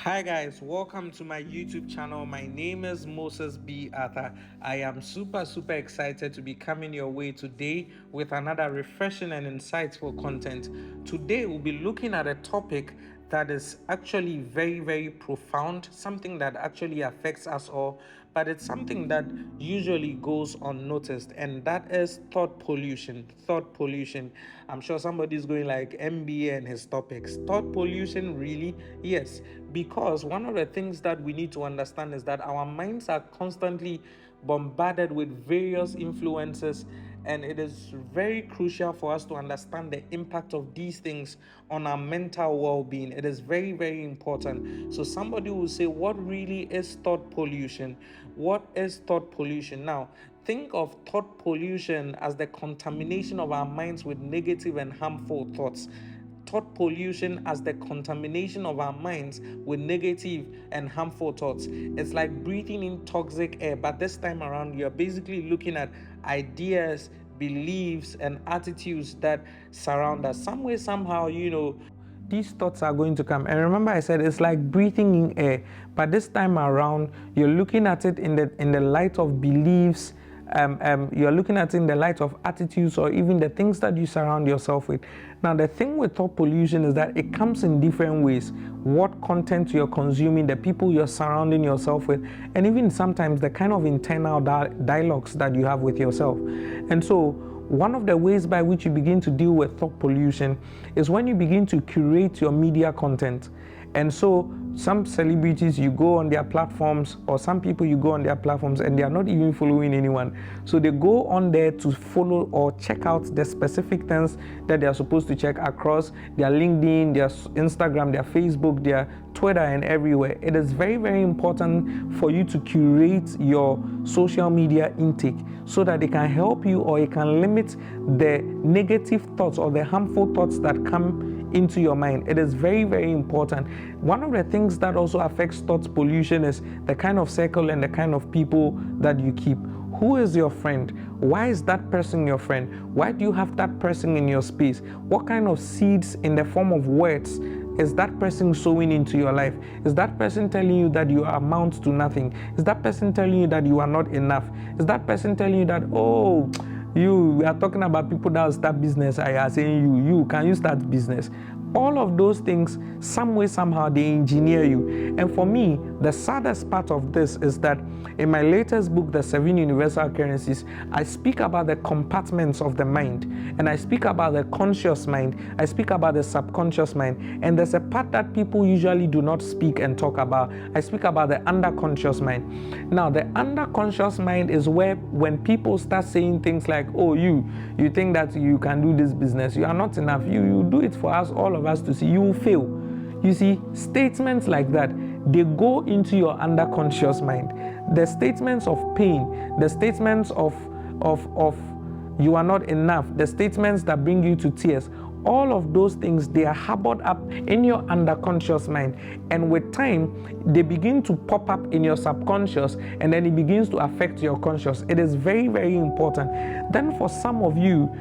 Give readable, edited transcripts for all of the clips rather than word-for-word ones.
Hi guys, welcome to my YouTube channel. My name is Moses B. Arthur. I am super excited to be coming your way today with another refreshing and insightful content. Today we'll be looking at a topic that is actually very profound, something that actually affects us all, but it's something that usually goes unnoticed, and that is thought pollution. Thought pollution. I'm sure somebody's going like MBA and his topics. Thought pollution, really? Yes, because one of the things that we need to understand is that our minds are constantly bombarded with various influences, and it is very crucial for us to understand the impact of these things on our mental well-being. It is very important. So somebody will say, what really is thought pollution? What is thought pollution? Now, think of thought pollution as the contamination of our minds with negative and harmful thoughts. Thought pollution as the contamination of our minds with negative and harmful thoughts. It's like breathing in toxic air, but this time around, you're basically looking at ideas, beliefs, and attitudes that surround us. Some way, somehow, these thoughts are going to come. And remember, I said it's like breathing in air, but this time around, you're looking at it in the light of beliefs. You're looking at it in the light of attitudes or even the things that you surround yourself with. Now, the thing with thought pollution is that it comes in different ways. What content you're consuming, the people you're surrounding yourself with, and even sometimes the kind of internal dialogues that you have with yourself. And so, one of the ways by which you begin to deal with thought pollution is when you begin to curate your media content. And so some celebrities, you go on their platforms, or some people, you go on their platforms and they are not even following anyone. So they go on there to follow or check out the specific things that they are supposed to check across their LinkedIn, their Instagram, their Facebook, their Twitter, and everywhere. It is very important for you to curate your social media intake so that it can help you, or it can limit the negative thoughts or the harmful thoughts that come into your mind. It is very important. One of the things that also affects thought pollution is the kind of circle and the kind of people that you keep. Who is your friend? Why is that person your friend? Why do you have that person in your space? What kind of seeds in the form of words is that person sowing into your life? Is that person telling you that you amount to nothing? Is that person telling you that you are not enough? Is that person telling you that, oh, we are talking about people that will start business. I are saying you can you start business? All of those things, some way, somehow, they engineer you. And for me, the saddest part of this is that in my latest book, The 7 Universal Currencies, I speak about the compartments of the mind. And I speak about the conscious mind. I speak about the subconscious mind. And there's a part that people usually do not speak and talk about. I speak about the underconscious mind. Now, the underconscious mind is where when people start saying things like, oh, you think that you can do this business. You are not enough. You do it for us, all of us to see. You will fail. You see, statements like that, they go into your underconscious mind. The statements of pain, the statements of you are not enough, the statements that bring you to tears, all of those things, they are harbored up in your underconscious mind, and with time they begin to pop up in your subconscious, and then it begins to affect your conscious. It is very important. Then for some of you,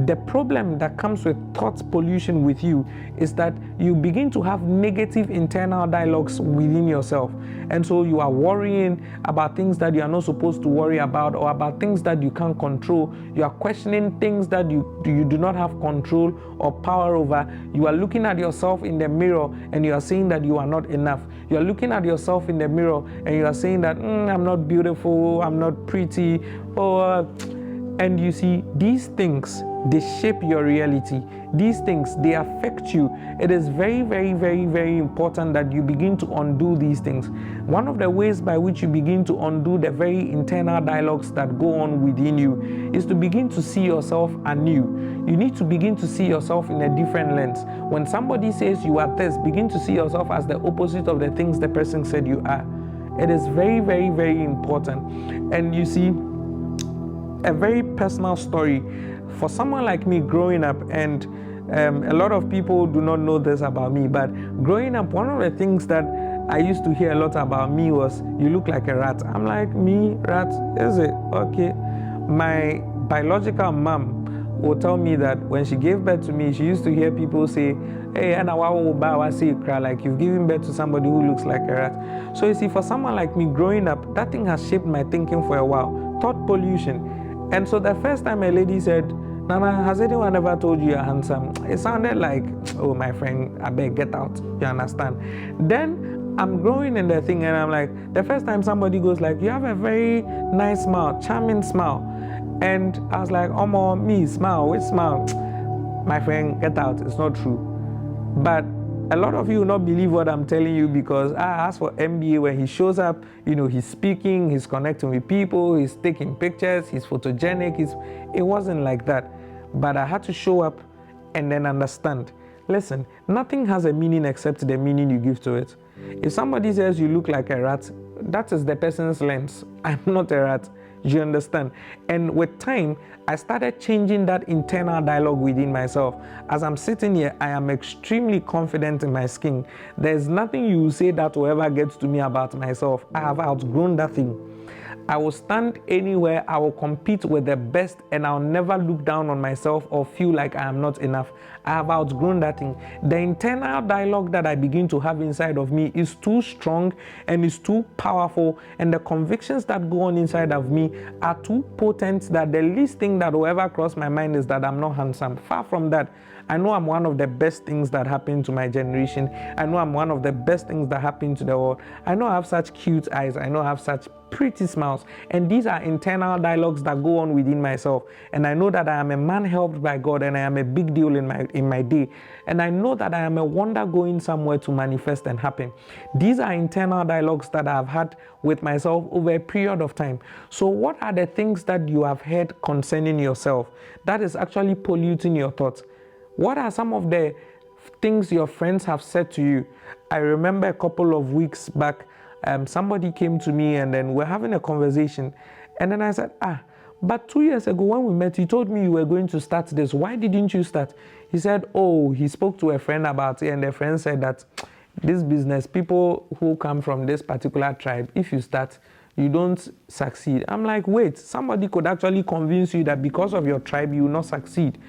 the problem that comes with thought pollution with you is that you begin to have negative internal dialogues within yourself. And so you are worrying about things that you are not supposed to worry about, or about things that you can't control. You are questioning things that you do not have control or power over. You are looking at yourself in the mirror and you are saying that you are not enough. You are looking at yourself in the mirror and you are saying that I'm not beautiful, I'm not pretty, or and you see, these things, they shape your reality. These things, they affect you. It is very important that you begin to undo these things. One of the ways by which you begin to undo the very internal dialogues that go on within you is to begin to see yourself anew. You need to begin to see yourself in a different lens. When somebody says you are this, begin to see yourself as the opposite of the things the person said you are. It is very important. And you see, a very personal story for someone like me growing up, and a lot of people do not know this about me, but growing up, one of the things that I used to hear a lot about me was, you look like a rat. I'm like, me, rat? Is it? Okay. My biological mom will tell me that when she gave birth to me, she used to hear people say, hey, and I say cry, like you've given birth to somebody who looks like a rat. So you see, for someone like me growing up, that thing has shaped my thinking for a while. Thought pollution. And so the first time a lady said, Nana, has anyone ever told you you're handsome? It sounded like, oh, my friend, I beg, get out. You understand? Then I'm growing in the thing and I'm like, the first time somebody goes like, you have a very nice smile, charming smile. And I was like, oh, mom, me, smile, which smile? My friend, get out. It's not true. But a lot of you will not believe what I'm telling you, because as for MBA, when he shows up, he's speaking, he's connecting with people, he's taking pictures, he's photogenic. It wasn't like that. But I had to show up and then understand. Listen, nothing has a meaning except the meaning you give to it. If somebody says you look like a rat, that is the person's lens. I'm not a rat. You understand? And with time, I started changing that internal dialogue within myself. As I'm sitting here, I am extremely confident in my skin. There's nothing you say that will ever get to me about myself. I have outgrown that thing. I will stand anywhere, I will compete with the best, and I'll never look down on myself or feel like I am not enough. I have outgrown that thing. The internal dialogue that I begin to have inside of me is too strong and is too powerful, and the convictions that go on inside of me are too potent that the least thing that will ever cross my mind is that I'm not handsome. Far from that. I know I'm one of the best things that happened to my generation. I know I'm one of the best things that happened to the world. I know I have such cute eyes. I know I have such pretty smiles. And these are internal dialogues that go on within myself. And I know that I am a man helped by God, and I am a big deal in my day. And I know that I am a wonder going somewhere to manifest and happen. These are internal dialogues that I have had with myself over a period of time. So what are the things that you have heard concerning yourself that is actually polluting your thoughts? What are some of the things your friends have said to you? I remember a couple of weeks back, somebody came to me and then we're having a conversation. And then I said, but 2 years ago when we met, you told me you were going to start this. Why didn't you start? He said, oh, he spoke to a friend about it, and the friend said that this business, people who come from this particular tribe, if you start, you don't succeed. I'm like, wait, somebody could actually convince you that because of your tribe, you will not succeed.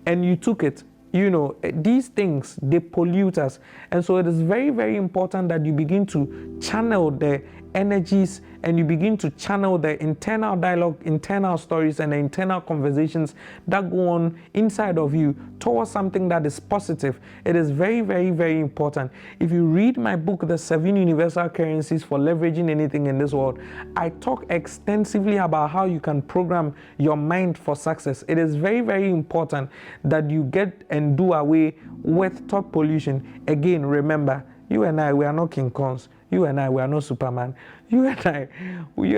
And you took it. These things, they pollute us. And so it is very, very important that you begin to channel the energies and you begin to channel the internal dialogue, internal stories, and the internal conversations that go on inside of you towards something that is positive. It is very, very, very important. If you read my book, The 7 Universal Currencies for Leveraging Anything in This World, I talk extensively about how you can program your mind for success. It is very, very important that you get and do away with thought pollution. Again, remember, you and I, we are not King Kongs. You and I, we are not Superman. You and I, we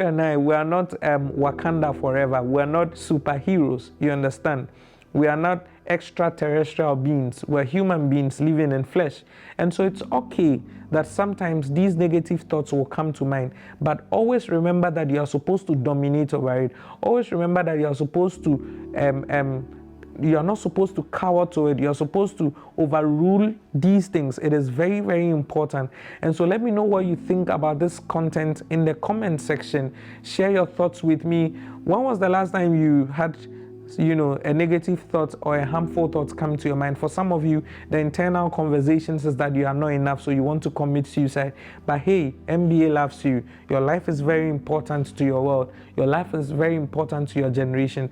are not Wakanda forever. We are not superheroes. You understand? We are not extraterrestrial beings. We're human beings living in flesh. And so it's okay that sometimes these negative thoughts will come to mind. But always remember that you are supposed to dominate over it. Always remember that you are supposed to you are not supposed to cower to it. You're supposed to overrule these things. It is very, very important. And so let me know what you think about this content in the comment section. Share your thoughts with me. When was the last time you had a negative thought or a harmful thought come to your mind? For some of you, the internal conversations is that you are not enough, so you want to commit suicide. But hey, MBA loves you. Your life is very important to your world. Your life is very important to your generation.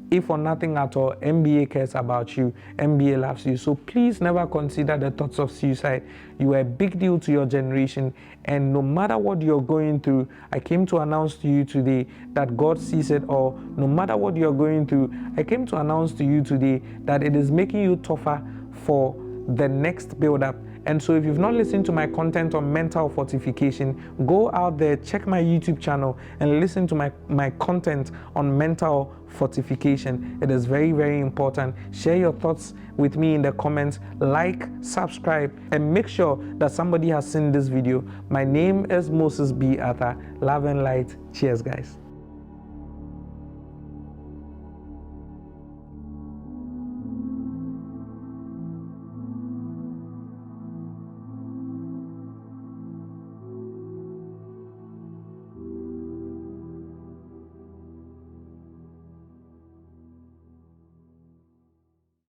If for nothing at all, MBA cares about you. MBA loves you. So please never consider the thoughts of suicide. You are a big deal to your generation. And no matter what you're going through, I came to announce to you today that God sees it all. No matter what you're going through, I came to announce to you today that it is making you tougher for the next build-up. And so if you've not listened to my content on mental fortification, go out there, check my YouTube channel and listen to my content on mental fortification. It is very, very important. Share your thoughts with me in the comments, like, subscribe, and make sure that somebody has seen this video. My name is Moses B. Arthur. Love and light. Cheers, guys.